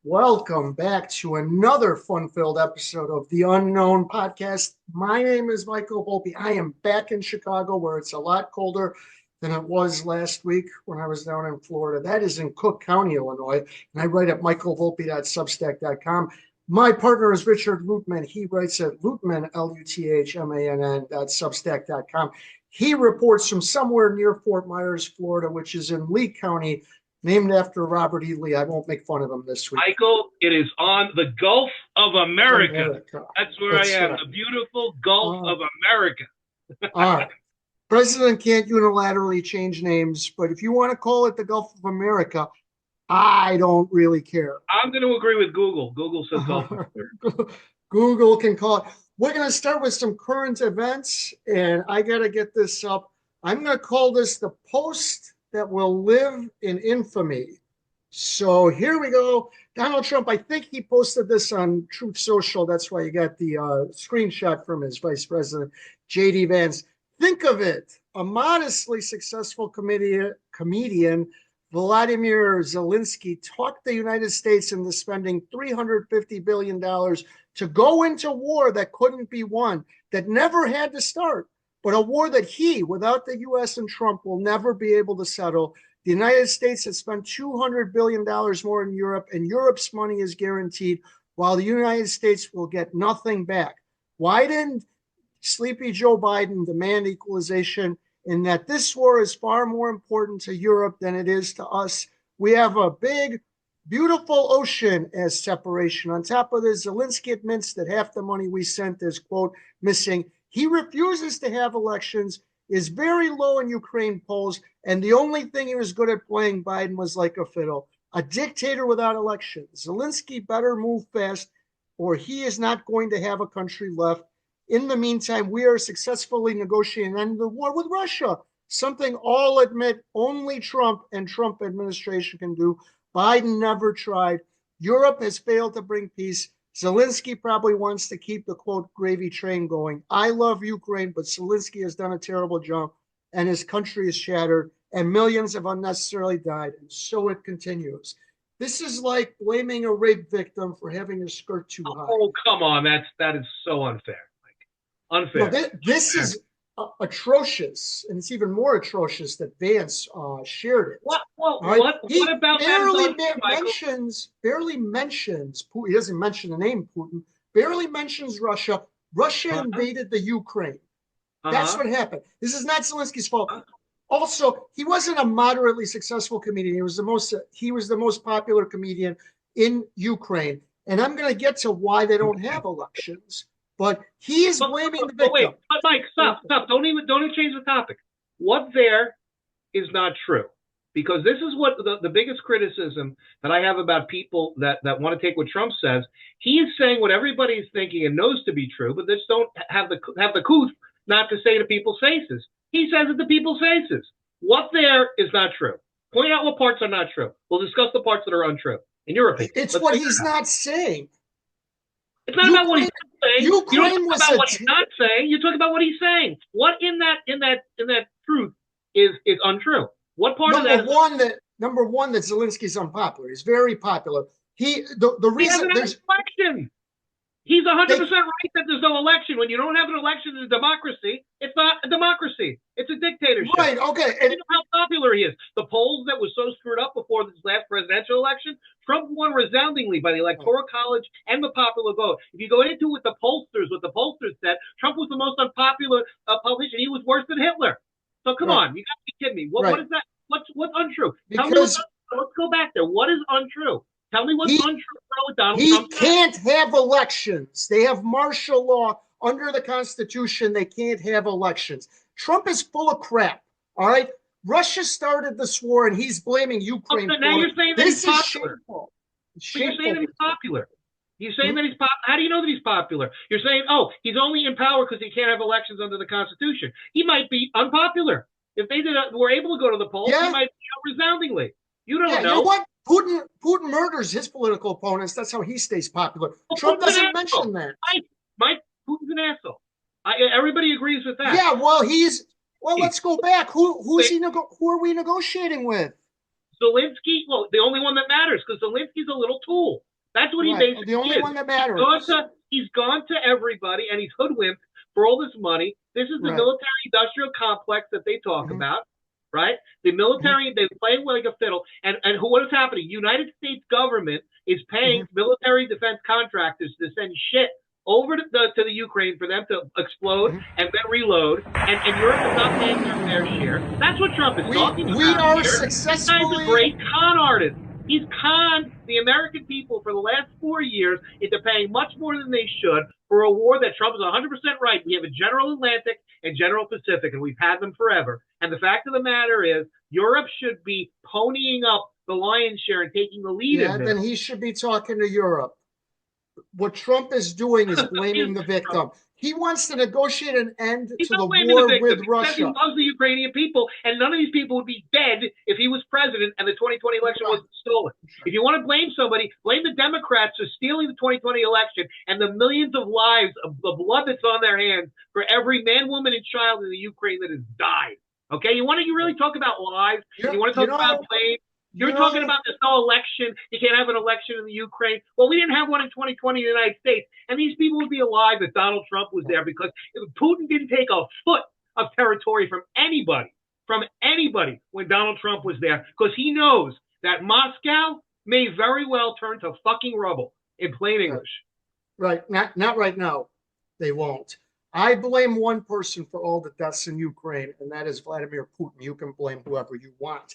Welcome back to another fun-filled episode of the Unknown Podcast. My name is Michael Volpe. I am back in Chicago where it's a lot colder than it was last week when I was down in Florida. That is in Cook County, Illinois, and I write at michaelvolpe.substack.com. My partner is Richard Luthmann. He writes at Luthmann, Luthmann.substack.com. He reports from somewhere near Fort Myers, Florida, which is in Lee County, named after Robert E. Lee. I won't make fun of him this week. Michael, it is on the Gulf of America. That's where That's I am, right. The beautiful Gulf of America. All right. President can't unilaterally change names, but if you want to call it the Gulf of America, I don't really care. I'm going to agree with Google. Google says Gulf of America. Google can call it. We're going to start with some current events, and I got to get this up. I'm going to call this the post that will live in infamy. So here we go. Donald Trump, I think he posted this on Truth Social. That's why you got the screenshot from his vice president, J.D. Vance. Think of it. A modestly successful comedian, Vladimir Zelensky, talked the United States into spending $350 billion to go into war that couldn't be won, that never had to start, but a war that he, without the U.S. and Trump, will never be able to settle. The United States has spent $200 billion more in Europe, and Europe's money is guaranteed, while the United States will get nothing back. Why didn't sleepy Joe Biden demand equalization? In that this war is far more important to Europe than it is to us. We have a big, beautiful ocean as separation. On top of this, Zelensky admits that half the money we sent is, quote, missing. He refuses to have elections, is very low in Ukraine polls, and the only thing he was good at playing Biden was like a fiddle. A dictator without elections. Zelensky better move fast, or he is not going to have a country left. In the meantime, we are successfully negotiating an end to the war with Russia, something all admit only Trump and Trump administration can do. Biden never tried. Europe has failed to bring peace. Zelensky probably wants to keep the, quote, gravy train going. I love Ukraine, but Zelensky has done a terrible job, and his country is shattered, and millions have unnecessarily died, and so it continues. This is like blaming a rape victim for having her skirt too high. Oh, come on. That is so unfair. Unfair. No, this is atrocious, and it's even more atrocious that Vance shared it. What about barely mentions Putin. He doesn't mention the name Putin. Barely mentions Russia. Russia invaded the Ukraine. That's what happened. This is not Zelensky's fault. Also, he wasn't a moderately successful comedian. He was the most popular comedian in Ukraine. And I'm going to get to why they don't have elections. But he is blaming the victim. Wait, Mike, stop. Don't even change the topic. What there is not true. Because this is what the biggest criticism that I have about people that want to take what Trump says. He is saying what everybody is thinking and knows to be true, but just don't have the couth not to say to people's faces. He says it to people's faces. What there is not true. Point out what parts are not true. We'll discuss the parts that are untrue. In your opinion, it's what he's not saying. It's not about what he's saying. You don't talk about what he's not saying. You talk about what he's saying. What in that truth is untrue? What part of that? Number one, that Zelensky's unpopular. He's very popular. The reason there's election. He's 100% right that there's no election. When you don't have an election in a democracy, it's not a democracy. It's a dictatorship. Right, okay. And you know how popular he is. The polls that was so screwed up before this last presidential election, Trump won resoundingly by the Electoral College and the popular vote. If you go into what the pollsters said, Trump was the most unpopular politician. He was worse than Hitler. So come on, you got to be kidding me. What is that? What's untrue? Tell me what's untrue. Let's go back there. What is untrue? Tell me what's untrue with Donald Trump. He can't have elections. They have martial law under the Constitution. They can't have elections. Trump is full of crap. All right. Russia started this war, and he's blaming Ukraine. Okay, now you're saying that he's popular. You're saying that he's popular. You're saying that he's popular. How do you know that he's popular? You're saying, he's only in power because he can't have elections under the Constitution. He might be unpopular. If they were able to go to the polls, he might be resoundingly. You don't know. You know what? Putin murders his political opponents. That's how he stays popular. Well, Trump doesn't mention that. Mike, Putin's an asshole. Everybody agrees with that. Yeah, let's go back. Who are we negotiating with? Zelensky. Well, the only one that matters, because Zelensky's a little tool. he Right. basically The only is. one that matters. He's gone to everybody and he's hoodwinked for all this money. This is the Right. military-industrial complex that they talk Mhm. about, right? The military, they play like a fiddle. And what is happening? United States government is paying military defense contractors to send shit over to the Ukraine for them to explode and then reload, and Europe is not paying their fair share. That's what Trump is talking about. We are here. successfully. This guy's a great con artist. He's conned the American people for the last 4 years into paying much more than they should for a war that Trump is 100% right. We have a General Atlantic and General Pacific, and we've had them forever. And the fact of the matter is, Europe should be ponying up the lion's share and taking the lead in this. Then he should be talking to Europe. What Trump is doing is blaming the victim. He wants to negotiate an end to the war with Russia. He loves the Ukrainian people, and none of these people would be dead if he was president and the 2020 election wasn't stolen. If you want to blame somebody, blame the Democrats for stealing the 2020 election and the millions of lives of the blood that's on their hands for every man, woman, and child in the Ukraine that has died. Okay, you want to really talk about lives? You want to talk about blame? You're talking about there's no election. You can't have an election in the Ukraine. Well, we didn't have one in 2020 in the United States. And these people would be alive if Donald Trump was there because Putin didn't take a foot of territory from anybody when Donald Trump was there because he knows that Moscow may very well turn to fucking rubble in plain English. Right. Not right now. They won't. I blame one person for all the deaths in Ukraine, and that is Vladimir Putin. You can blame whoever you want.